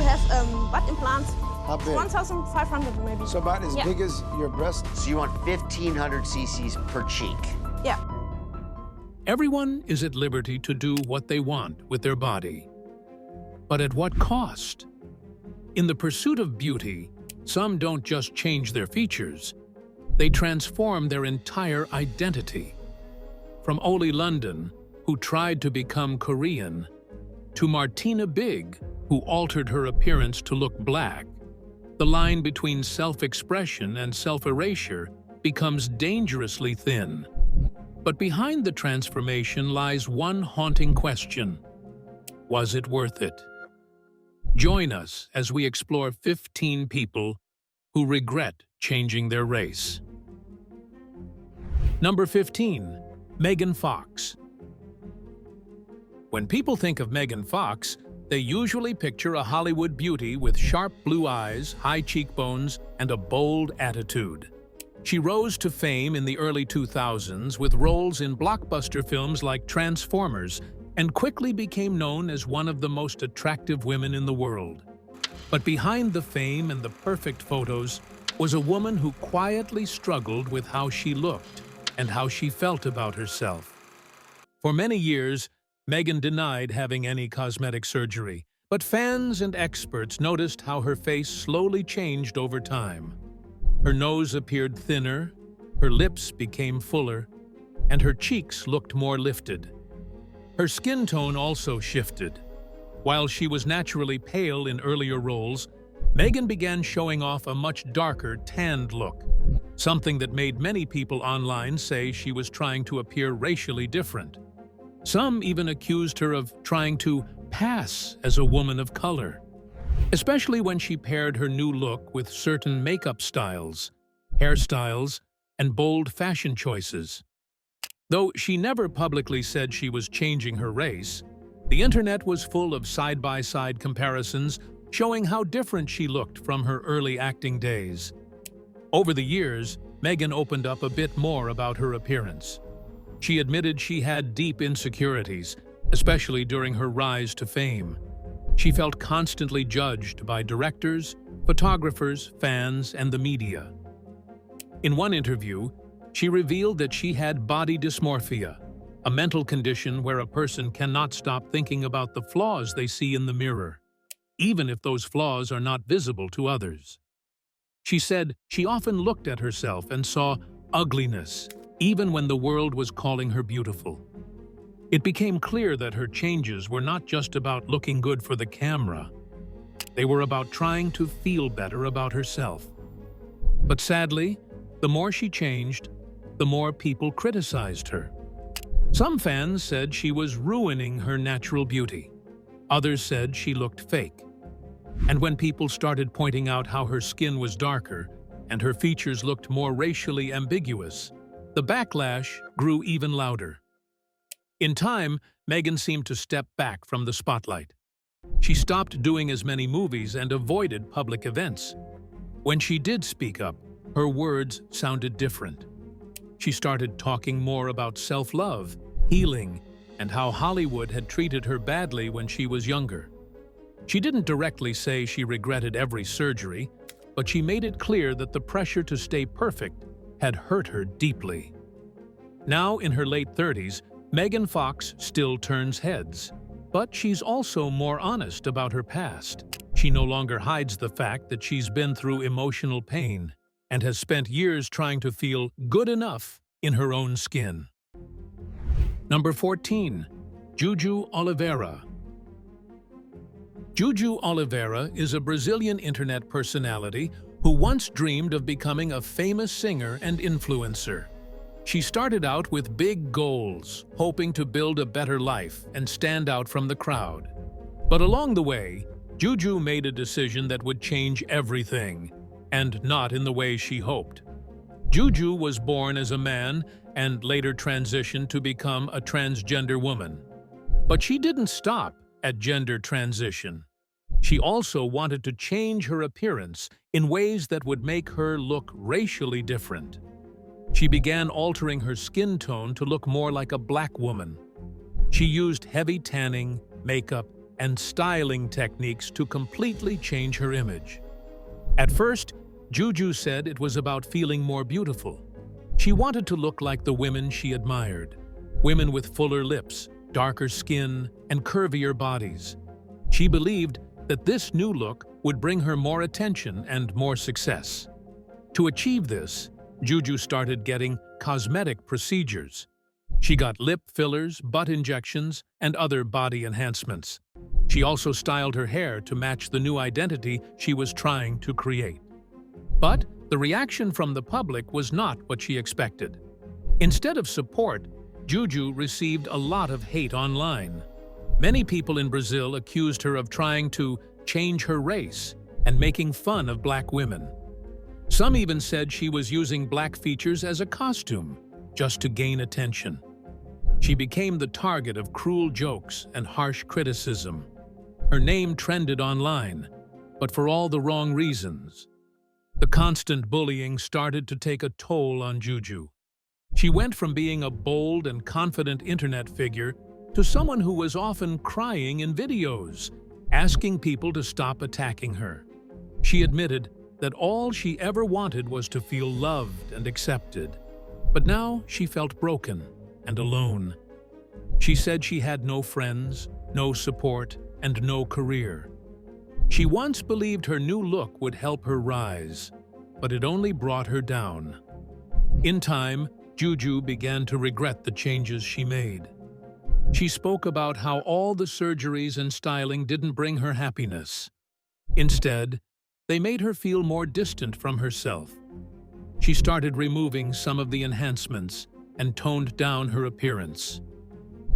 has butt implants. How big? 1,500 maybe. So about as Yeah. big as your breast? So you want 1,500 cc's per cheek. Yeah. Everyone is at liberty to do what they want with their body. But at what cost? In the pursuit of beauty, some don't just change their features, they transform their entire identity. From Oli London, who tried to become Korean, to Martina Big, who altered her appearance to look black, the line between self-expression and self-erasure becomes dangerously thin. But behind the transformation lies one haunting question: was it worth it? Join us as we explore 15 people who regret changing their race. Number 15. Megan Fox. When people think of Megan Fox, they usually picture a Hollywood beauty with sharp blue eyes, high cheekbones, and a bold attitude. She rose to fame in the early 2000s with roles in blockbuster films like Transformers and quickly became known as one of the most attractive women in the world. But behind the fame and the perfect photos was a woman who quietly struggled with how she looked and how she felt about herself. For many years, Megan denied having any cosmetic surgery, but fans and experts noticed how her face slowly changed over time. Her nose appeared thinner, her lips became fuller, and her cheeks looked more lifted. Her skin tone also shifted. While she was naturally pale in earlier roles, Megan began showing off a much darker, tanned look, something that made many people online say she was trying to appear racially different. Some even accused her of trying to pass as a woman of color, especially when she paired her new look with certain makeup styles, hairstyles, and bold fashion choices. Though she never publicly said she was changing her race, the internet was full of side-by-side comparisons showing how different she looked from her early acting days. Over the years, Megan opened up a bit more about her appearance. She admitted she had deep insecurities, especially during her rise to fame. She felt constantly judged by directors, photographers, fans, and the media. In one interview, she revealed that she had body dysmorphia, a mental condition where a person cannot stop thinking about the flaws they see in the mirror, even if those flaws are not visible to others. She said she often looked at herself and saw ugliness, even when the world was calling her beautiful. It became clear that her changes were not just about looking good for the camera. They were about trying to feel better about herself. But sadly, the more she changed, the more people criticized her. Some fans said she was ruining her natural beauty. Others said she looked fake. And when people started pointing out how her skin was darker and her features looked more racially ambiguous, the backlash grew even louder. In time, Megan seemed to step back from the spotlight. She stopped doing as many movies and avoided public events. When she did speak up, her words sounded different. She started talking more about self-love, healing, and how Hollywood had treated her badly when she was younger. She didn't directly say she regretted every surgery, but she made it clear that the pressure to stay perfect had hurt her deeply. Now, in her late 30s, Megan Fox still turns heads, but she's also more honest about her past. She no longer hides the fact that she's been through emotional pain and has spent years trying to feel good enough in her own skin. Number 14. Juju Oliveira. Juju Oliveira is a Brazilian internet personality who once dreamed of becoming a famous singer and influencer. She started out with big goals, hoping to build a better life and stand out from the crowd. But along the way, Juju made a decision that would change everything, and not in the way she hoped. Juju was born as a man and later transitioned to become a transgender woman. But she didn't stop at gender transition. She also wanted to change her appearance in ways that would make her look racially different. She began altering her skin tone to look more like a black woman. She used heavy tanning, makeup, and styling techniques to completely change her image. At first, Juju said it was about feeling more beautiful. She wanted to look like the women she admired, women with fuller lips, darker skin, and curvier bodies. She believed that this new look would bring her more attention and more success. To achieve this, Juju started getting cosmetic procedures. She got lip fillers, butt injections, and other body enhancements. She also styled her hair to match the new identity she was trying to create. But the reaction from the public was not what she expected. Instead of support, Juju received a lot of hate online. Many people in Brazil accused her of trying to change her race and making fun of black women. Some even said she was using black features as a costume, just to gain attention. She became the target of cruel jokes and harsh criticism. Her name trended online, but for all the wrong reasons. The constant bullying started to take a toll on Juju. She went from being a bold and confident internet figure to someone who was often crying in videos, asking people to stop attacking her. She admitted that all she ever wanted was to feel loved and accepted. But now she felt broken and alone. She said she had no friends, no support, and no career. She once believed her new look would help her rise, but it only brought her down. In time, Juju began to regret the changes she made. She spoke about how all the surgeries and styling didn't bring her happiness. Instead, they made her feel more distant from herself. She started removing some of the enhancements and toned down her appearance.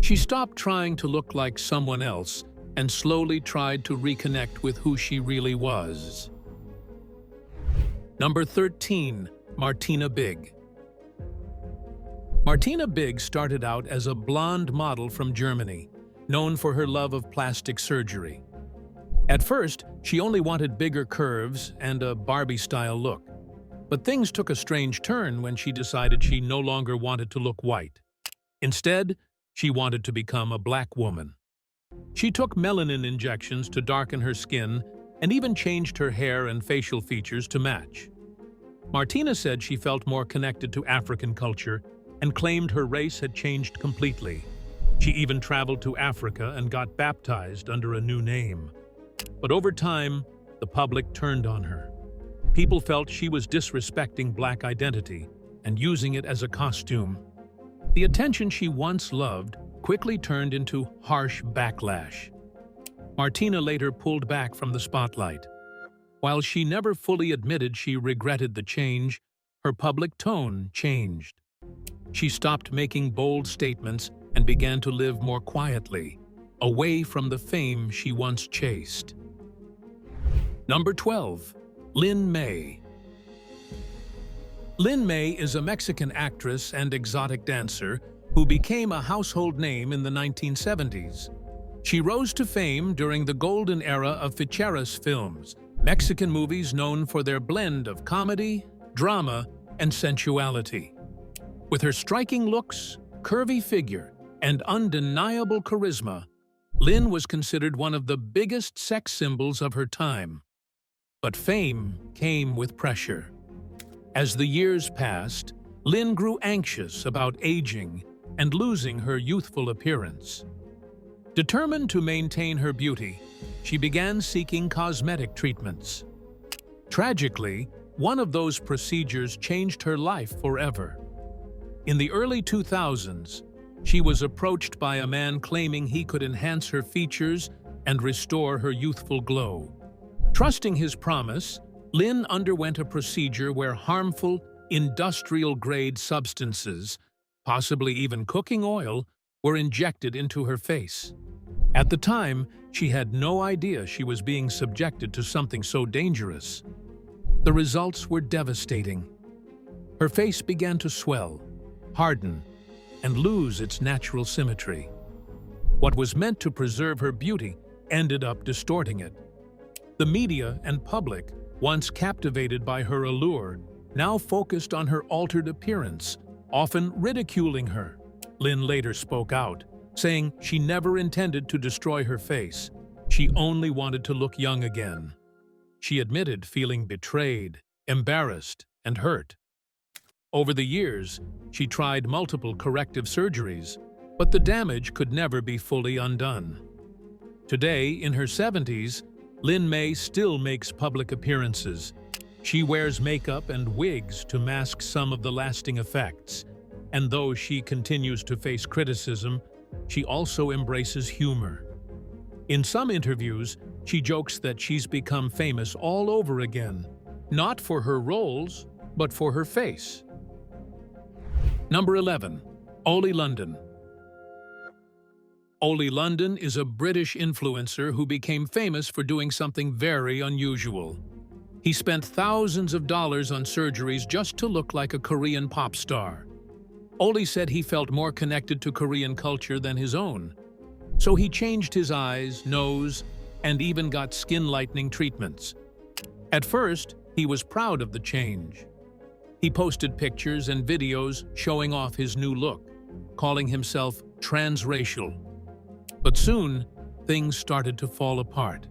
She stopped trying to look like someone else and slowly tried to reconnect with who she really was. Number 13. Martina Big. Martina Big started out as a blonde model from Germany, known for her love of plastic surgery. At first, she only wanted bigger curves and a Barbie-style look. But things took a strange turn when she decided she no longer wanted to look white. Instead, she wanted to become a black woman. She took melanin injections to darken her skin and even changed her hair and facial features to match. Martina said she felt more connected to African culture and claimed her race had changed completely. She even traveled to Africa and got baptized under a new name. But over time, the public turned on her. People felt she was disrespecting black identity and using it as a costume. The attention she once loved quickly turned into harsh backlash. Martina later pulled back from the spotlight. While she never fully admitted she regretted the change, her public tone changed. She stopped making bold statements and began to live more quietly, away from the fame she once chased. Number 12. Lynn May. Lynn May is a Mexican actress and exotic dancer who became a household name in the 1970s. She rose to fame during the golden era of ficheras films, Mexican movies known for their blend of comedy, drama, and sensuality. With her striking looks, curvy figure, and undeniable charisma, Lynn was considered one of the biggest sex symbols of her time. But fame came with pressure. As the years passed, Lynn grew anxious about aging and losing her youthful appearance. Determined to maintain her beauty, she began seeking cosmetic treatments. Tragically, one of those procedures changed her life forever. In the early 2000s, she was approached by a man claiming he could enhance her features and restore her youthful glow. Trusting his promise, Lynn underwent a procedure where harmful, industrial-grade substances, possibly even cooking oil, were injected into her face. At the time, she had no idea she was being subjected to something so dangerous. The results were devastating. Her face began to swell, harden, and lose its natural symmetry. What was meant to preserve her beauty ended up distorting it. The media and public, once captivated by her allure, now focused on her altered appearance, often ridiculing her. Lynn later spoke out, saying she never intended to destroy her face, She only wanted to look young again. She admitted feeling betrayed, embarrassed, and hurt. Over the years, she tried multiple corrective surgeries, but the damage could never be fully undone. Today, in her 70s, Lynn May still makes public appearances. She wears makeup and wigs to mask some of the lasting effects. And though she continues to face criticism, she also embraces humor. In some interviews, she jokes that she's become famous all over again, not for her roles, but for her face. Number 11. Oli London. Oli London is a British influencer who became famous for doing something very unusual. He spent thousands of dollars on surgeries just to look like a Korean pop star. Oli said he felt more connected to Korean culture than his own. So he changed his eyes, nose, and even got skin-lightening treatments. At first, he was proud of the change. He posted pictures and videos showing off his new look, calling himself transracial. But soon, things started to fall apart.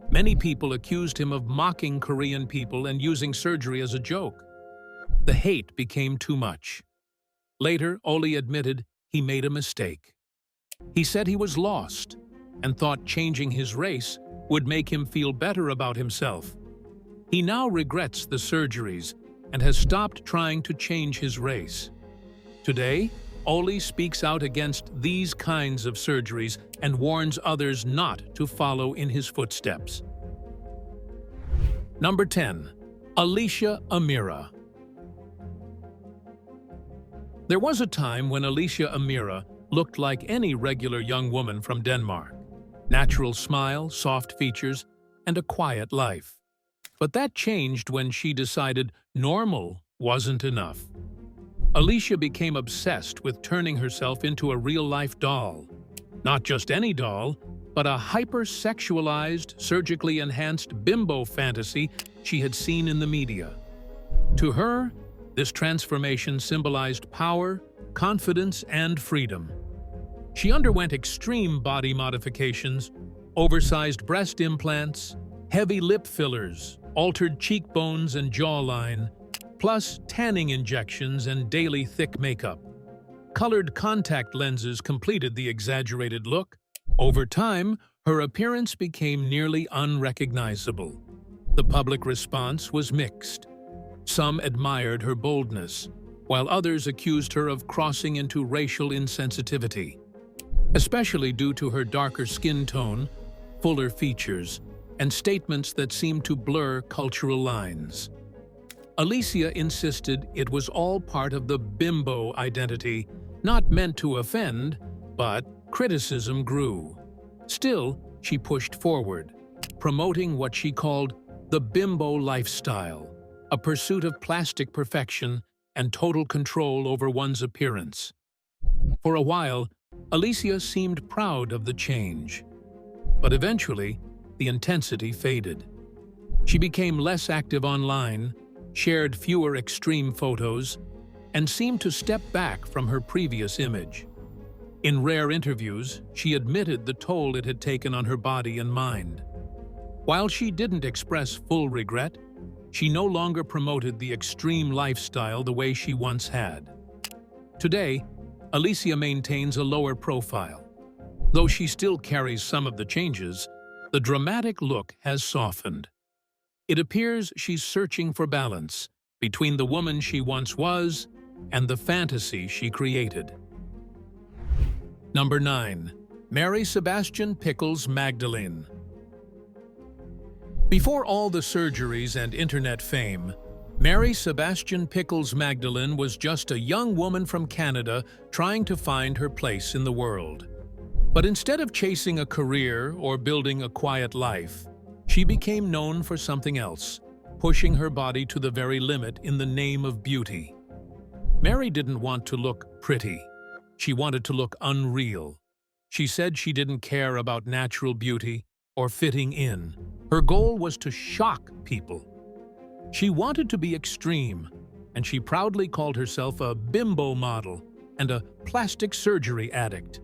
Many people accused him of mocking Korean people and using surgery as a joke. The hate became too much. Later, Oli admitted he made a mistake. He said he was lost and thought changing his race would make him feel better about himself. He now regrets the surgeries and has stopped trying to change his race. Today, Oli speaks out against these kinds of surgeries and warns others not to follow in his footsteps. Number 10. Alicia Amira. There was a time when Alicia Amira looked like any regular young woman from Denmark. Natural smile, soft features, and a quiet life. But that changed when she decided normal wasn't enough. Alicia became obsessed with turning herself into a real-life doll. Not just any doll, but a hyper-sexualized, surgically enhanced bimbo fantasy she had seen in the media. To her, this transformation symbolized power, confidence, and freedom. She underwent extreme body modifications, oversized breast implants, heavy lip fillers, altered cheekbones and jawline, plus tanning injections and daily thick makeup. Colored contact lenses completed the exaggerated look. Over time, her appearance became nearly unrecognizable. The public response was mixed. Some admired her boldness, while others accused her of crossing into racial insensitivity, especially due to her darker skin tone, fuller features, and statements that seemed to blur cultural lines. Alicia insisted it was all part of the bimbo identity, not meant to offend, but criticism grew. Still, she pushed forward, promoting what she called the bimbo lifestyle, a pursuit of plastic perfection and total control over one's appearance. For a while, Alicia seemed proud of the change, but eventually, the intensity faded. She became less active online, shared fewer extreme photos, and seemed to step back from her previous image. In rare interviews, she admitted the toll it had taken on her body and mind. While she didn't express full regret, she no longer promoted the extreme lifestyle the way she once had. Today, Alicia maintains a lower profile. Though she still carries some of the changes, the dramatic look has softened. It appears she's searching for balance between the woman she once was and the fantasy she created. Number 9. Mary Sebastian Pickles Magdalene. Before all the surgeries and internet fame, Mary Sebastian Pickles Magdalene was just a young woman from Canada trying to find her place in the world. But instead of chasing a career or building a quiet life, she became known for something else, pushing her body to the very limit in the name of beauty. Mary didn't want to look pretty. She wanted to look unreal. She said she didn't care about natural beauty or fitting in. Her goal was to shock people. She wanted to be extreme, and she proudly called herself a bimbo model and a plastic surgery addict.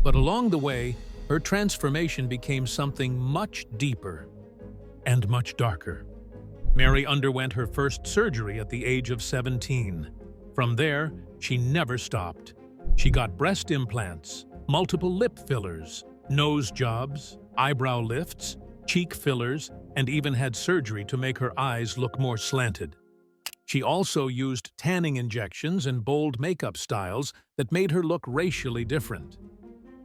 But along the way, her transformation became something much deeper and much darker. Mary underwent her first surgery at the age of 17. From there, she never stopped. She got breast implants, multiple lip fillers, nose jobs, eyebrow lifts, cheek fillers, and even had surgery to make her eyes look more slanted. She also used tanning injections and bold makeup styles that made her look racially different.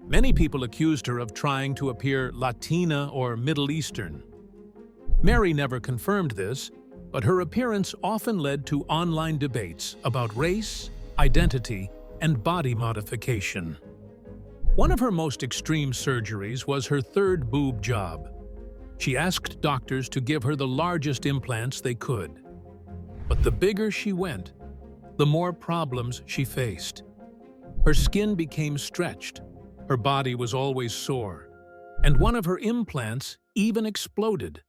Many people accused her of trying to appear Latina or Middle Eastern. Mary never confirmed this, but her appearance often led to online debates about race, identity, and body modification. One of her most extreme surgeries was her third boob job. She asked doctors to give her the largest implants they could. But the bigger she went, the more problems she faced. Her skin became stretched, her body was always sore, and one of her implants even exploded,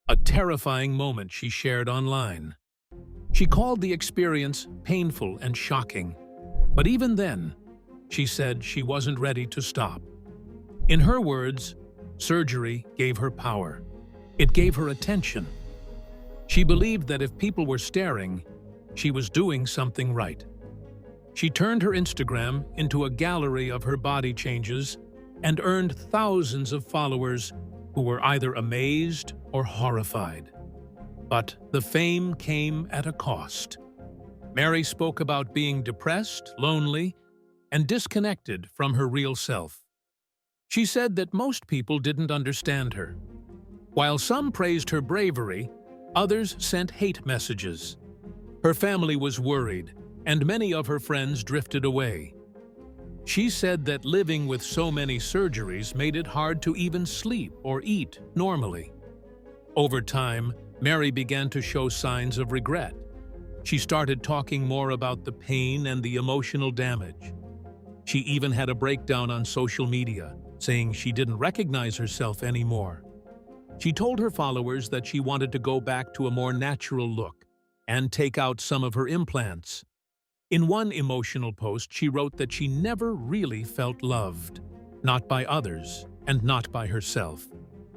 a terrifying moment she shared online. She called the experience painful and shocking, but even then, she said she wasn't ready to stop. In her words, surgery gave her power. It gave her attention. She believed that if people were staring, she was doing something right. She turned her Instagram into a gallery of her body changes and earned thousands of followers who were either amazed or horrified. But the fame came at a cost. Mary spoke about being depressed, lonely, and disconnected from her real self. She said that most people didn't understand her. While some praised her bravery, others sent hate messages. Her family was worried, and many of her friends drifted away. She said that living with so many surgeries made it hard to even sleep or eat normally. Over time, Mary began to show signs of regret. She started talking more about the pain and the emotional damage. She even had a breakdown on social media, saying she didn't recognize herself anymore. She told her followers that she wanted to go back to a more natural look and take out some of her implants. In one emotional post, she wrote that she never really felt loved, not by others and not by herself.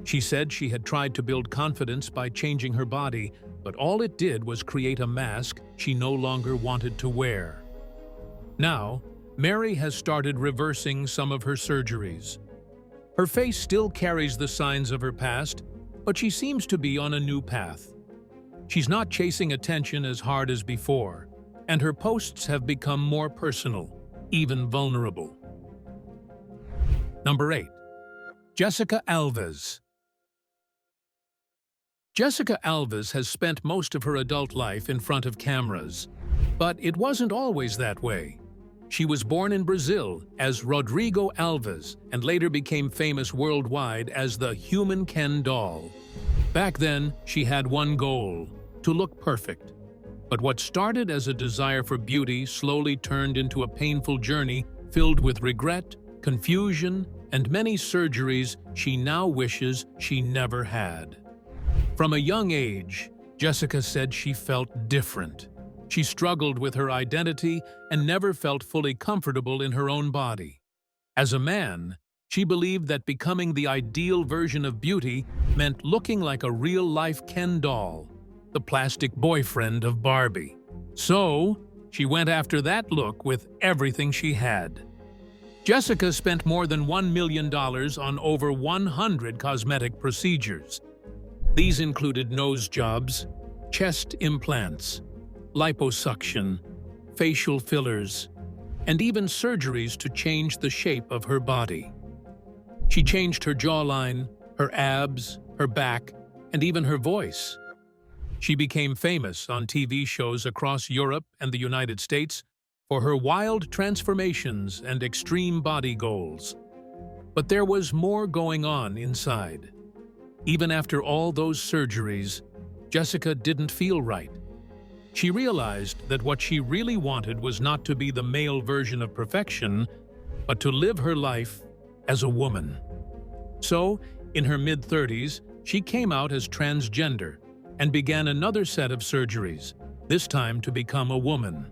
She said she had tried to build confidence by changing her body, but all it did was create a mask she no longer wanted to wear. Now, Mary has started reversing some of her surgeries. Her face still carries the signs of her past, but she seems to be on a new path. She's not chasing attention as hard as before, and her posts have become more personal, even vulnerable. Number 8. Jessica Alves. Jessica Alves has spent most of her adult life in front of cameras, but it wasn't always that way. She was born in Brazil as Rodrigo Alves and later became famous worldwide as the Human Ken doll. Back then, she had one goal: to look perfect. But what started as a desire for beauty slowly turned into a painful journey filled with regret, confusion, and many surgeries she now wishes she never had. From a young age, Jessica said she felt different. She struggled with her identity and never felt fully comfortable in her own body. As a man, she believed that becoming the ideal version of beauty meant looking like a real-life Ken doll, the plastic boyfriend of Barbie. So, she went after that look with everything she had. Jessica spent more than $1 million on over 100 cosmetic procedures. These included nose jobs, chest implants, liposuction, facial fillers, and even surgeries to change the shape of her body. She changed her jawline, her abs, her back, and even her voice. She became famous on TV shows across Europe and the United States for her wild transformations and extreme body goals. But there was more going on inside. Even after all those surgeries, Jessica didn't feel right. She realized that what she really wanted was not to be the male version of perfection, but to live her life as a woman. So, in her mid-30s, she came out as transgender and began another set of surgeries, this time to become a woman.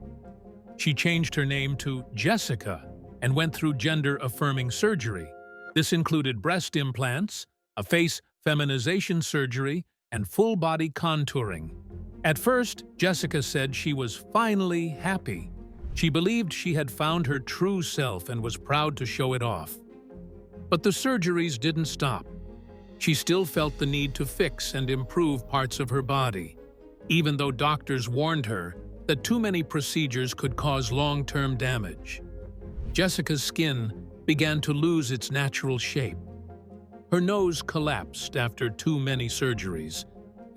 She changed her name to Jessica and went through gender-affirming surgery. This included breast implants, a face feminization surgery, and full-body contouring. At first, Jessica said she was finally happy. She believed she had found her true self and was proud to show it off. But the surgeries didn't stop. She still felt the need to fix and improve parts of her body, even though doctors warned her that too many procedures could cause long-term damage. Jessica's skin began to lose its natural shape. Her nose collapsed after too many surgeries,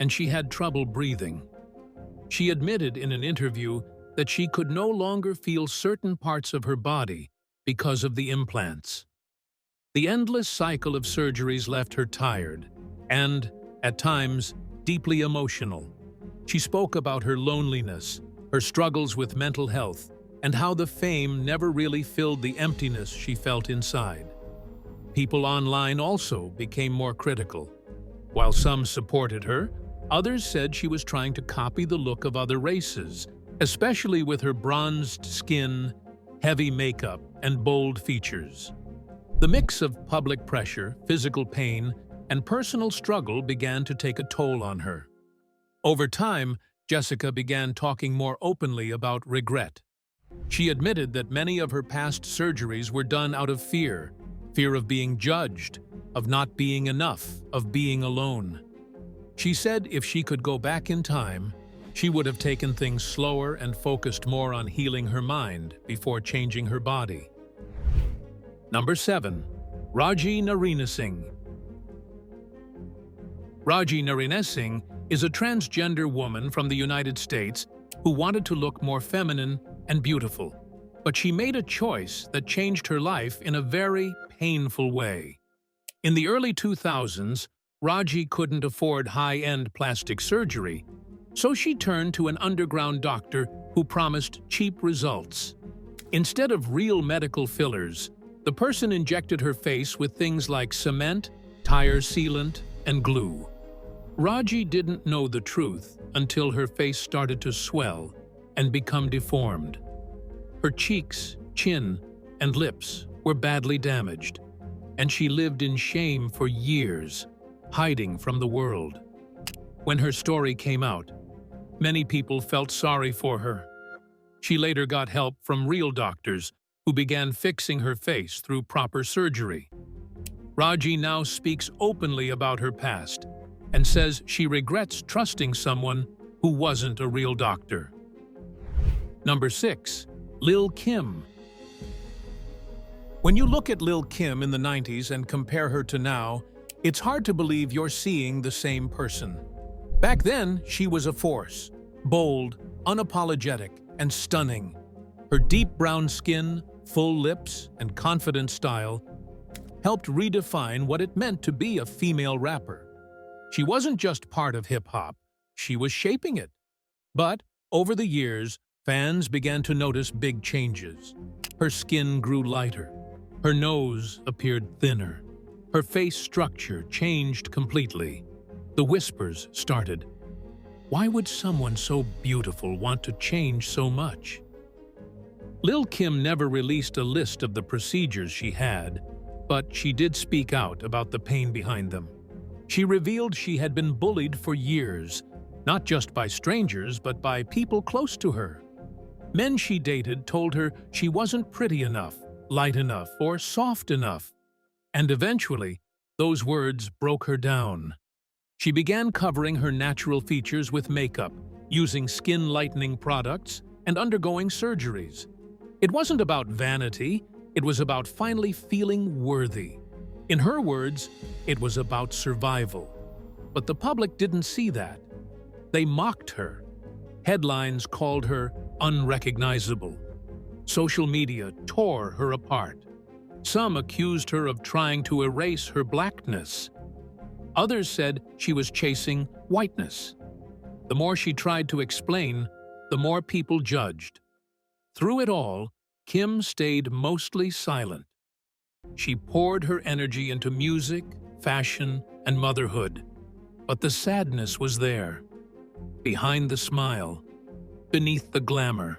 and she had trouble breathing. She admitted in an interview that she could no longer feel certain parts of her body because of the implants. The endless cycle of surgeries left her tired and, at times, deeply emotional. She spoke about her loneliness, her struggles with mental health, and how the fame never really filled the emptiness she felt inside. People online also became more critical. While some supported her, others said she was trying to copy the look of other races, especially with her bronzed skin, heavy makeup, and bold features. The mix of public pressure, physical pain, and personal struggle began to take a toll on her. Over time, Jessica began talking more openly about regret. She admitted that many of her past surgeries were done out of fear of being judged, of not being enough, of being alone. She said if she could go back in time, she would have taken things slower and focused more on healing her mind before changing her body. Number 7. Rajie Narinesingh. Rajie Narinesingh is a transgender woman from the United States who wanted to look more feminine and beautiful, but she made a choice that changed her life in a very painful way. In the early 2000s, Rajie couldn't afford high-end plastic surgery, so she turned to an underground doctor who promised cheap results. Instead of real medical fillers, the person injected her face with things like cement, tire sealant, and glue. Rajie didn't know the truth until her face started to swell and become deformed. Her cheeks, chin, and lips were badly damaged, and she lived in shame for years, hiding from the world. When her story came out, many people felt sorry for her. She later got help from real doctors who began fixing her face through proper surgery. Rajie now speaks openly about her past and says she regrets trusting someone who wasn't a real doctor. Number 6. Lil Kim. When you look at Lil Kim in the 90s and compare her to now, it's hard to believe you're seeing the same person. Back then, she was a force, bold, unapologetic, and stunning. Her deep brown skin, full lips, and confident style helped redefine what it meant to be a female rapper. She wasn't just part of hip-hop, she was shaping it. But, over the years, fans began to notice big changes. Her skin grew lighter. Her nose appeared thinner. Her face structure changed completely. The whispers started. Why would someone so beautiful want to change so much? Lil Kim never released a list of the procedures she had, but she did speak out about the pain behind them. She revealed she had been bullied for years, not just by strangers, but by people close to her. Men she dated told her she wasn't pretty enough, light enough, or soft enough. And eventually, those words broke her down. She began covering her natural features with makeup, using skin-lightening products, and undergoing surgeries. It wasn't about vanity, it was about finally feeling worthy. In her words, it was about survival. But the public didn't see that. They mocked her. Headlines called her unrecognizable. Social media tore her apart. Some accused her of trying to erase her blackness. Others said she was chasing whiteness. The more she tried to explain, the more people judged. Through it all, Kim stayed mostly silent. She poured her energy into music, fashion, and motherhood. But the sadness was there, behind the smile, beneath the glamour.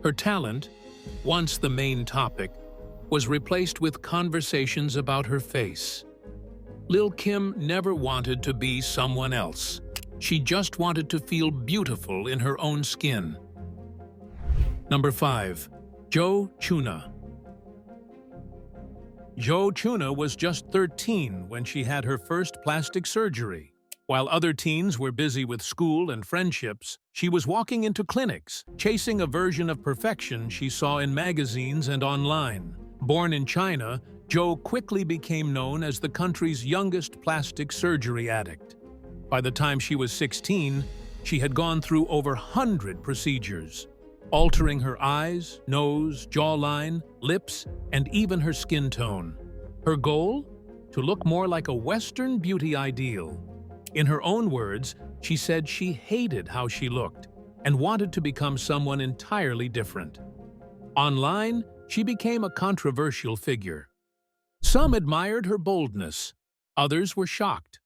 Her talent, once the main topic, was replaced with conversations about her face. Lil Kim never wanted to be someone else. She just wanted to feel beautiful in her own skin. Number 5. Zhou Chuna. Zhou Chuna was just 13 when she had her first plastic surgery. While other teens were busy with school and friendships, she was walking into clinics, chasing a version of perfection she saw in magazines and online. Born in China, Zhou quickly became known as the country's youngest plastic surgery addict. By the time she was 16, she had gone through over 100 procedures, altering her eyes, nose, jawline, lips, and even her skin tone. Her goal? To look more like a Western beauty ideal. In her own words, she said she hated how she looked and wanted to become someone entirely different. Online, she became a controversial figure. Some admired her boldness, others were shocked.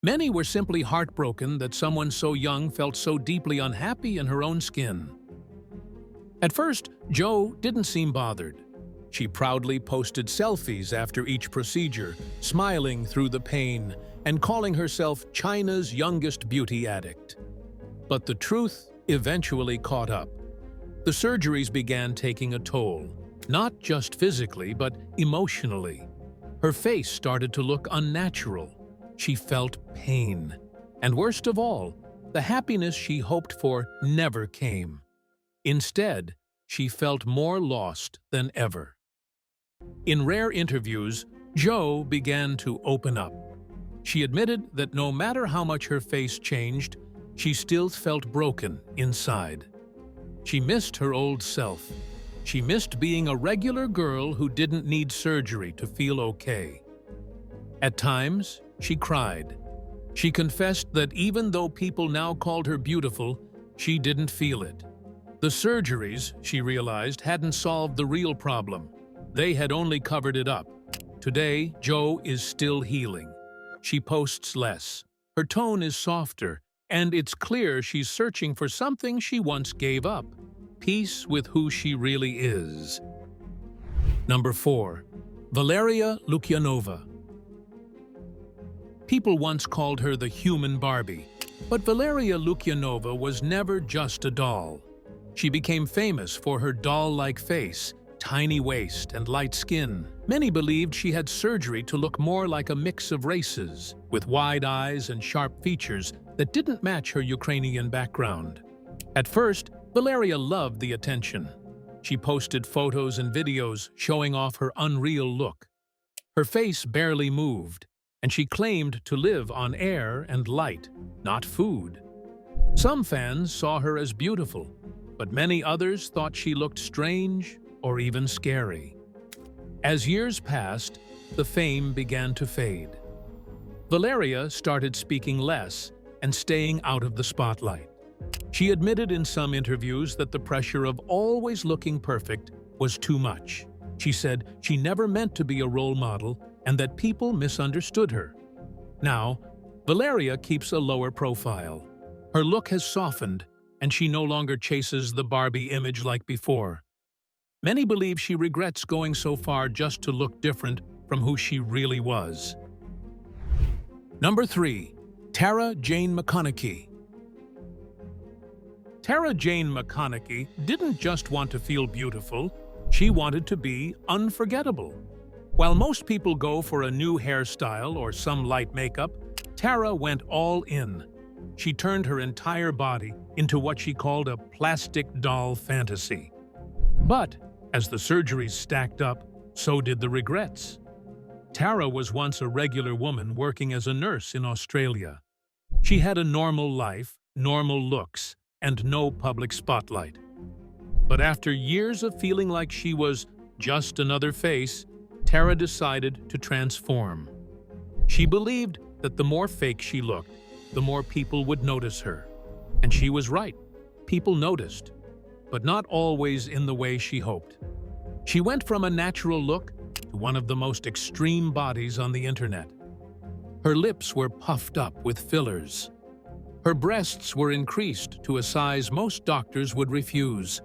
Many were simply heartbroken that someone so young felt so deeply unhappy in her own skin. At first, Zhou didn't seem bothered. She proudly posted selfies after each procedure, smiling through the pain and calling herself China's youngest beauty addict. But the truth eventually caught up. The surgeries began taking a toll, not just physically, but emotionally. Her face started to look unnatural. She felt pain. And worst of all, the happiness she hoped for never came. Instead, she felt more lost than ever. In rare interviews, Zhou began to open up. She admitted that no matter how much her face changed, she still felt broken inside. She missed her old self. She missed being a regular girl who didn't need surgery to feel okay. At times, she cried. She confessed that even though people now called her beautiful, she didn't feel it. The surgeries, she realized, hadn't solved the real problem. They had only covered it up. Today, Zhou is still healing. She posts less. Her tone is softer, and it's clear she's searching for something she once gave up: peace with who she really is. Number 4. Valeria Lukyanova. People once called her the human Barbie, but Valeria Lukyanova was never just a doll. She became famous for her doll-like face, tiny waist, and light skin. Many believed she had surgery to look more like a mix of races, with wide eyes and sharp features that didn't match her Ukrainian background. At first, Valeria loved the attention. She posted photos and videos showing off her unreal look. Her face barely moved, and she claimed to live on air and light, not food. Some fans saw her as beautiful, but many others thought she looked strange or even scary. As years passed, the fame began to fade. Valeria started speaking less and staying out of the spotlight. She admitted in some interviews that the pressure of always looking perfect was too much. She said she never meant to be a role model and that people misunderstood her. Now, Valeria keeps a lower profile. Her look has softened, and she no longer chases the Barbie image like before. Many believe she regrets going so far just to look different from who she really was. Number 3. Tara Jane McConaughey. Tara Jane McConaughey didn't just want to feel beautiful, she wanted to be unforgettable. While most people go for a new hairstyle or some light makeup, Tara went all in. She turned her entire body into what she called a plastic doll fantasy. But as the surgeries stacked up, so did the regrets. Tara was once a regular woman working as a nurse in Australia. She had a normal life, normal looks, and no public spotlight. But after years of feeling like she was just another face, Tara decided to transform. She believed that the more fake she looked, the more people would notice her. And she was right. People noticed, but not always in the way she hoped. She went from a natural look to one of the most extreme bodies on the internet. Her lips were puffed up with fillers. Her breasts were increased to a size most doctors would refuse.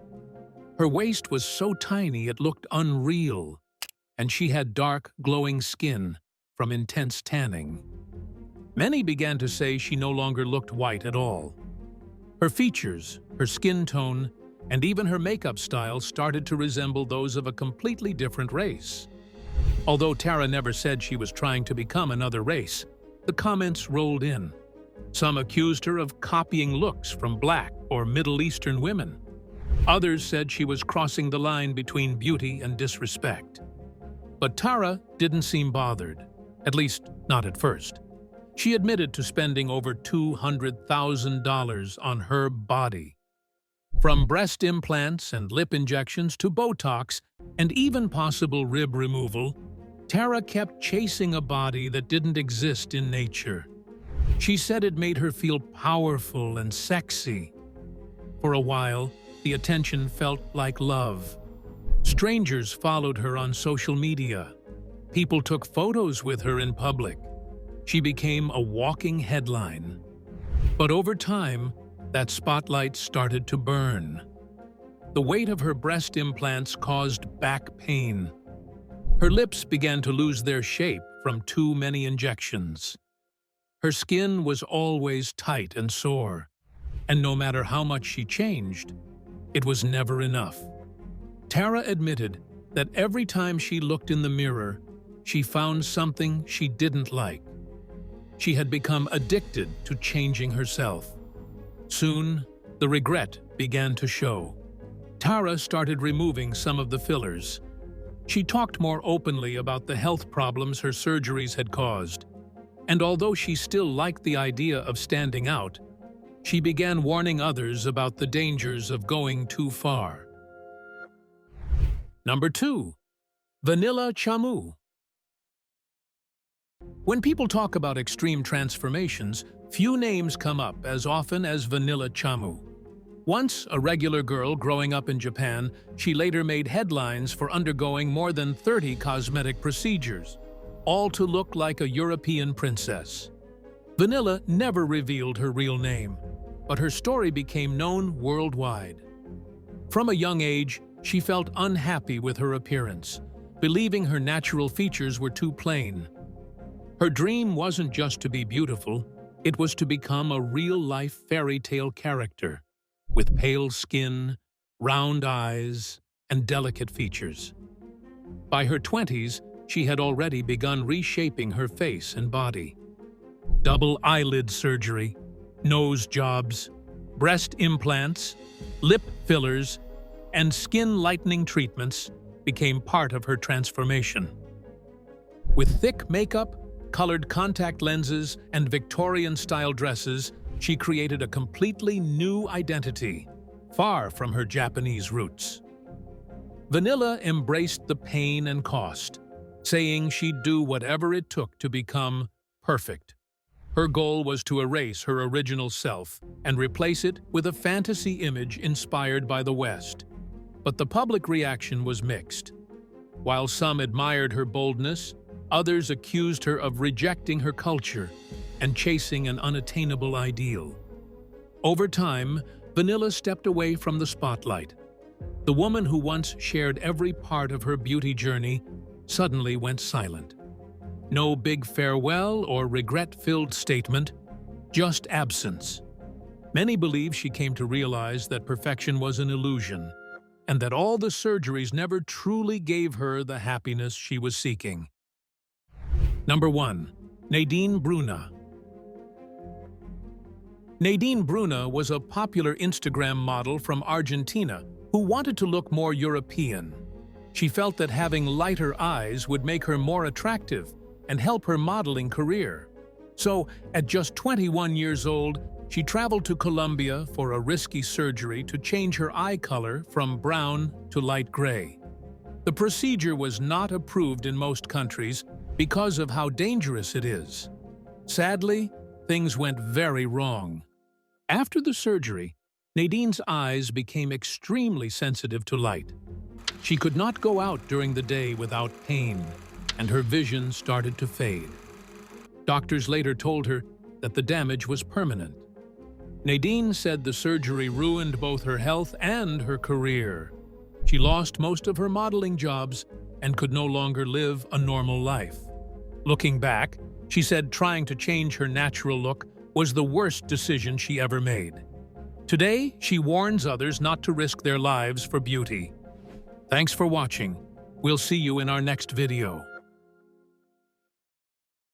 Her waist was so tiny it looked unreal, and she had dark, glowing skin from intense tanning. Many began to say she no longer looked white at all. Her features, her skin tone, and even her makeup style started to resemble those of a completely different race. Although Tara never said she was trying to become another race, the comments rolled in. Some accused her of copying looks from Black or Middle Eastern women. Others said she was crossing the line between beauty and disrespect. But Tara didn't seem bothered, at least not at first. She admitted to spending over $200,000 on her body. From breast implants and lip injections to Botox and even possible rib removal, Tara kept chasing a body that didn't exist in nature. She said it made her feel powerful and sexy. For a while, the attention felt like love. Strangers followed her on social media. People took photos with her in public. She became a walking headline. But over time, that spotlight started to burn. The weight of her breast implants caused back pain. Her lips began to lose their shape from too many injections. Her skin was always tight and sore, and no matter how much she changed, it was never enough. Tara admitted that every time she looked in the mirror, she found something she didn't like. She had become addicted to changing herself. Soon, the regret began to show. Tara started removing some of the fillers. She talked more openly about the health problems her surgeries had caused. And although she still liked the idea of standing out, she began warning others about the dangers of going too far. Number 2. Vanilla Chamu. When people talk about extreme transformations, few names come up as often as Vanilla Chamu. Once a regular girl growing up in Japan, she later made headlines for undergoing more than 30 cosmetic procedures, all to look like a European princess. Vanilla never revealed her real name, but her story became known worldwide. From a young age, she felt unhappy with her appearance, believing her natural features were too plain. Her dream wasn't just to be beautiful, it was to become a real-life fairy tale character, with pale skin, round eyes, and delicate features. By her 20s, she had already begun reshaping her face and body. Double eyelid surgery, nose jobs, breast implants, lip fillers, and skin lightening treatments became part of her transformation. With thick makeup, colored contact lenses, and Victorian-style dresses, she created a completely new identity, far from her Japanese roots. Vanilla embraced the pain and cost, saying she'd do whatever it took to become perfect. Her goal was to erase her original self and replace it with a fantasy image inspired by the West. But the public reaction was mixed. While some admired her boldness, others accused her of rejecting her culture and chasing an unattainable ideal. Over time, Vanilla stepped away from the spotlight. The woman who once shared every part of her beauty journey suddenly went silent. No big farewell or regret-filled statement, just absence. Many believe she came to realize that perfection was an illusion, and that all the surgeries never truly gave her the happiness she was seeking. Number 1. Nadine Bruna. Nadine Bruna was a popular Instagram model from Argentina who wanted to look more European. She felt that having lighter eyes would make her more attractive and help her modeling career. So, at just 21 years old, she traveled to Colombia for a risky surgery to change her eye color from brown to light gray. The procedure was not approved in most countries because of how dangerous it is. Sadly, things went very wrong. After the surgery, Nadine's eyes became extremely sensitive to light. She could not go out during the day without pain, and her vision started to fade. Doctors later told her that the damage was permanent. Nadine said the surgery ruined both her health and her career. She lost most of her modeling jobs and could no longer live a normal life. Looking back, she said trying to change her natural look was the worst decision she ever made. Today, she warns others not to risk their lives for beauty. Thanks for watching. We'll see you in our next video.